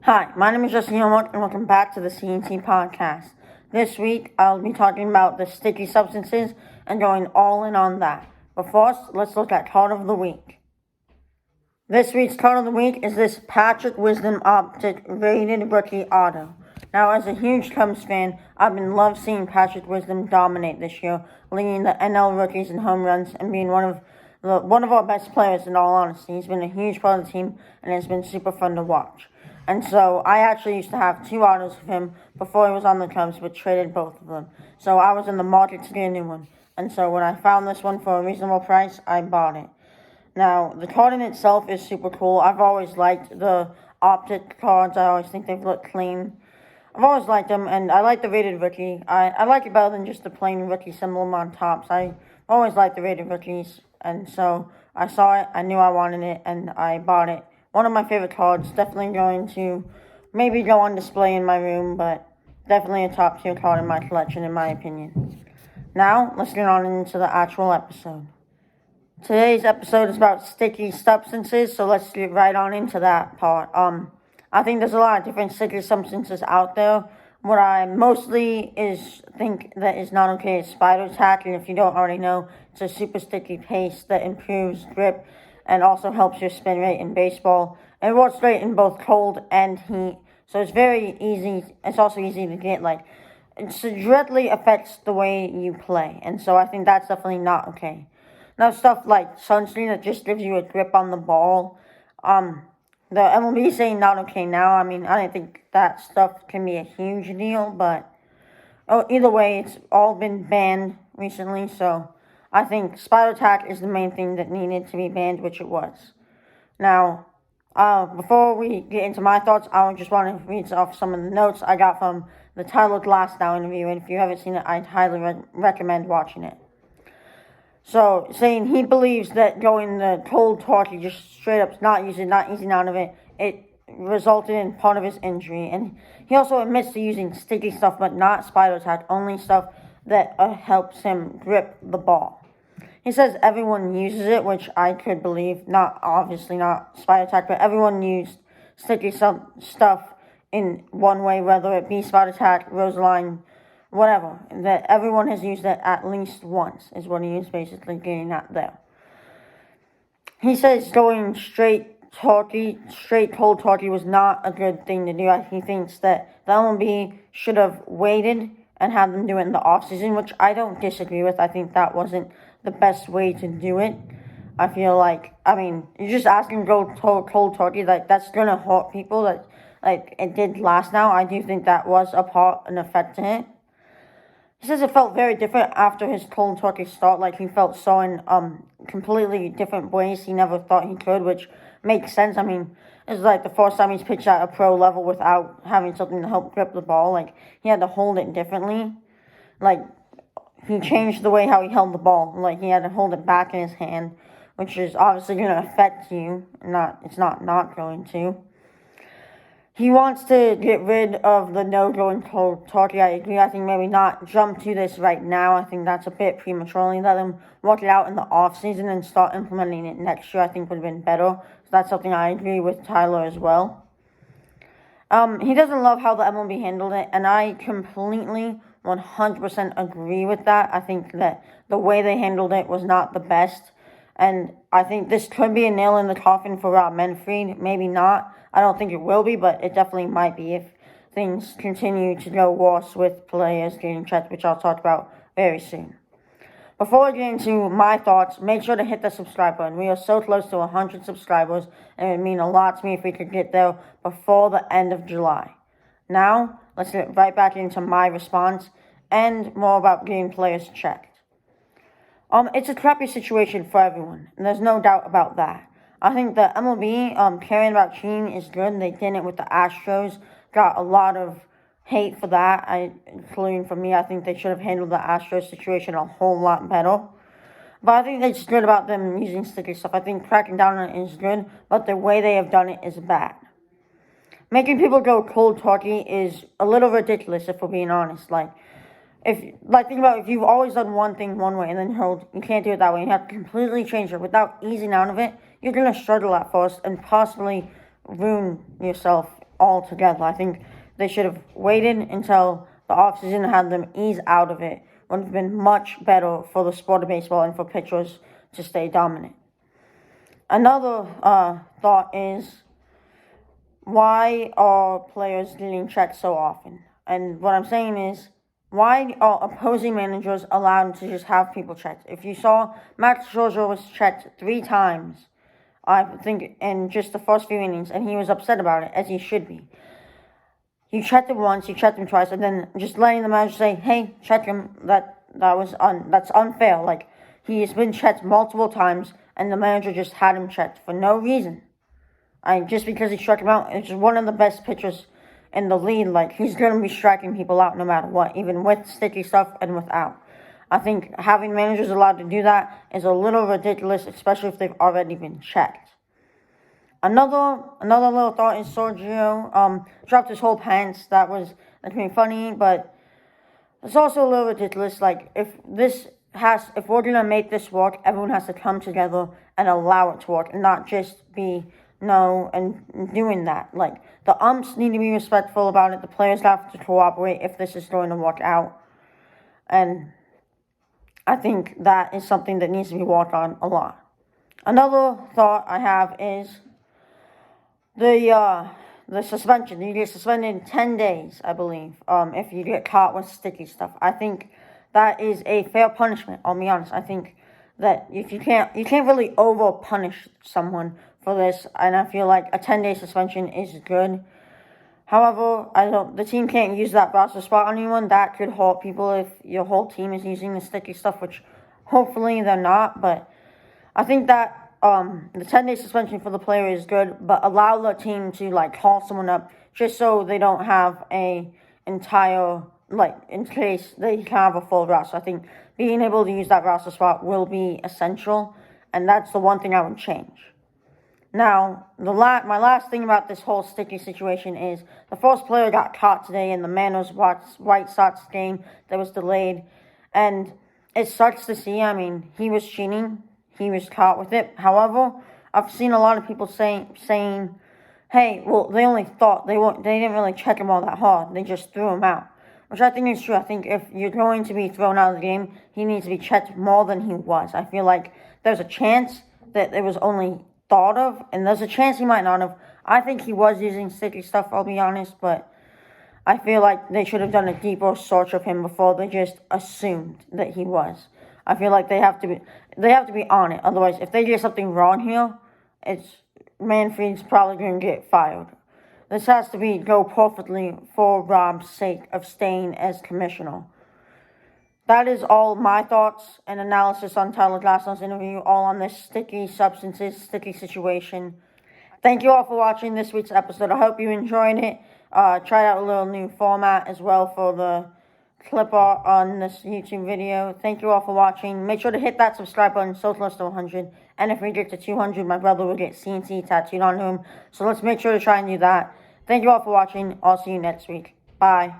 Hi, my name is Yormark, and welcome back to the CNT podcast. This week, I'll be talking about the sticky substances and going all in on that. But first, let's look at card of the week. This week's card of the week is this Patrick Wisdom Optic Rated Rookie Auto. Now, as a huge Cubs fan, I've been loved seeing Patrick Wisdom dominate this year, leading the NL rookies in home runs and being one of our best players in all honesty. He's been a huge part of the team, and it's been super fun to watch. And so I actually used to have two autos of him before he was on the Cubs, but traded both of them. So I was in the market to get a new one. And so when I found this one for a reasonable price, I bought it. Now, the card in itself is super cool. I've always liked the optic cards. I always think they've looked clean. I've always liked them, and I like the rated rookie. I like it better than just the plain rookie symbol on tops. I always liked the rated rookies, and so I saw it, I knew I wanted it, and I bought it. One of my favorite cards, definitely going to maybe go on display in my room, but definitely a top tier card in my collection, in my opinion. Now, let's get on into the actual episode. Today's episode is about sticky substances, so let's get right on into that part. I think there's a lot of different sticky substances out there. What I mostly think that is not okay is spider tack, and if you don't already know, it's a super sticky paste that improves grip and also helps your spin rate in baseball. It works great in both cold and heat, so it's very easy. It's also easy to get. It directly affects the way you play, and so I think that's definitely not okay. Now, stuff like sunscreen that just gives you a grip on the ball, the MLB is saying not okay now. I mean, I don't think that stuff can be a huge deal, but either way, it's all been banned recently, so I think spider tack is the main thing that needed to be banned, which it was. Now, before we get into my thoughts, I just want to read off some of the notes I got from the Tyler Glasnow interview, and if you haven't seen it, I'd highly recommend watching it. So, saying he believes that going the cold turkey, just straight up not easing out of it, it resulted in part of his injury. And he also admits to using sticky stuff, but not spider tack, only stuff that helps him grip the ball. He says everyone uses it, which I could believe. Obviously not spider tack, but everyone used sticky stuff in one way, whether it be spider tack, Roseline, whatever. That everyone has used it at least once, is what he is basically getting at there. He says going straight cold turkey was not a good thing to do. He thinks that the MLB should have waited and had them do it in the offseason, which I don't disagree with. I think that wasn't the best way to do it. I feel like, you're just asking to go cold turkey, that's going to hurt people, like it did last now. I do think that was an effect to it. He says it felt very different after his cold turkey start, he felt so in completely different ways he never thought he could, which makes sense. It's like the first time he's pitched at a pro level without having something to help grip the ball. He had to hold it differently. He changed the way how he held the ball. He had to hold it back in his hand, which is obviously going to affect you. It's not going to. He wants to get rid of the no-going cold turkey. I agree. I think maybe not jump to this right now. I think that's a bit prematurely. Let him work it out in the offseason and start implementing it next year, I think would have been better. So that's something I agree with Tyler as well. He doesn't love how the MLB handled it, and I completely 100% agree with that. I think that the way they handled it was not the best, and I think this could be a nail in the coffin for Rob Manfred. Maybe not. I don't think it will be, but it definitely might be if things continue to go worse with players getting checked, which I'll talk about very soon. Before I get into my thoughts, make sure to hit the subscribe button. We are so close to 100 subscribers, and it would mean a lot to me if we could get there before the end of July. Now, let's get right back into my response and more about getting players checked. It's a crappy situation for everyone, and there's no doubt about that. I think the MLB caring about cheating is good. They did it with the Astros. Got a lot of hate for that, including from me. I think they should have handled the Astros situation a whole lot better. But I think it's good about them using sticky stuff. I think cracking down on it is good, but the way they have done it is bad. Making people go cold turkey is a little ridiculous, if we're being honest. Think about if you've always done one thing one way and then you can't do it that way, you have to completely change it without easing out of it, you're going to struggle at first and possibly ruin yourself altogether. I think they should have waited until the offseason and had them ease out of it. Would have been much better for the sport of baseball and for pitchers to stay dominant. Another thought is, why are players getting checked so often? And what I'm saying is, why are opposing managers allowed to just have people checked? If you saw, Max Scherzer was checked 3 times, I think, in just the first few innings, and he was upset about it, as he should be. You checked him once, you checked him twice, and then just letting the manager say, "Hey, check him." That's unfair. Like, he has been checked multiple times, and the manager just had him checked for no reason. Just because he struck him out, it's one of the best pitchers in the league. Like, he's going to be striking people out no matter what, even with sticky stuff and without. I think having managers allowed to do that is a little ridiculous, especially if they've already been checked. Another little thought is Sergio dropped his whole pants. That's pretty funny, but it's also a little ridiculous. Like, if we're gonna make this work, everyone has to come together and allow it to work, and not just be and doing that. Like, the umps need to be respectful about it. The players have to cooperate if this is going to work out. And I think that is something that needs to be worked on a lot. Another thought I have is the suspension. You get suspended 10 days, I believe, if you get caught with sticky stuff. I think that is a fair punishment, I'll be honest. I think that if you can't really over punish someone for this, and I feel like a 10-day suspension is good. However, the team can't use that roster spot on anyone. That could hurt people if your whole team is using the sticky stuff, which hopefully they're not. But I think that the 10-day suspension for the player is good, but allow the team to call someone up just so they don't have a entire, in case they can have a full roster. I think being able to use that roster spot will be essential, and that's the one thing I would change. Now, my last thing about this whole sticky situation is the first player got caught today in the Mariners White Sox game that was delayed, and it sucks to see. I mean, he was cheating. He was caught with it. However, I've seen a lot of people saying, "Hey, well, they only thought they didn't really check him all that hard. They just threw him out," which I think is true. I think if you're going to be thrown out of the game, he needs to be checked more than he was. I feel like there's a chance that it was only thought of, and there's a chance he might not have. I think he was using sticky stuff, I'll be honest, but I feel like they should have done a deeper search of him before they just assumed that he was. I feel like they have to be on it. Otherwise, if they get something wrong here, Manfred's probably going to get fired. This has to go perfectly for Rob's sake of staying as commissioner. That is all my thoughts and analysis on Tyler Glasnow's interview, all on this sticky situation. Thank you all for watching this week's episode. I hope you enjoyed it. Tried out a little new format as well for the clip art on this YouTube video. Thank you all for watching. Make sure to hit that subscribe button so close to 100. And if we get to 200, my brother will get CNT tattooed on him. So let's make sure to try and do that. Thank you all for watching. I'll see you next week. Bye.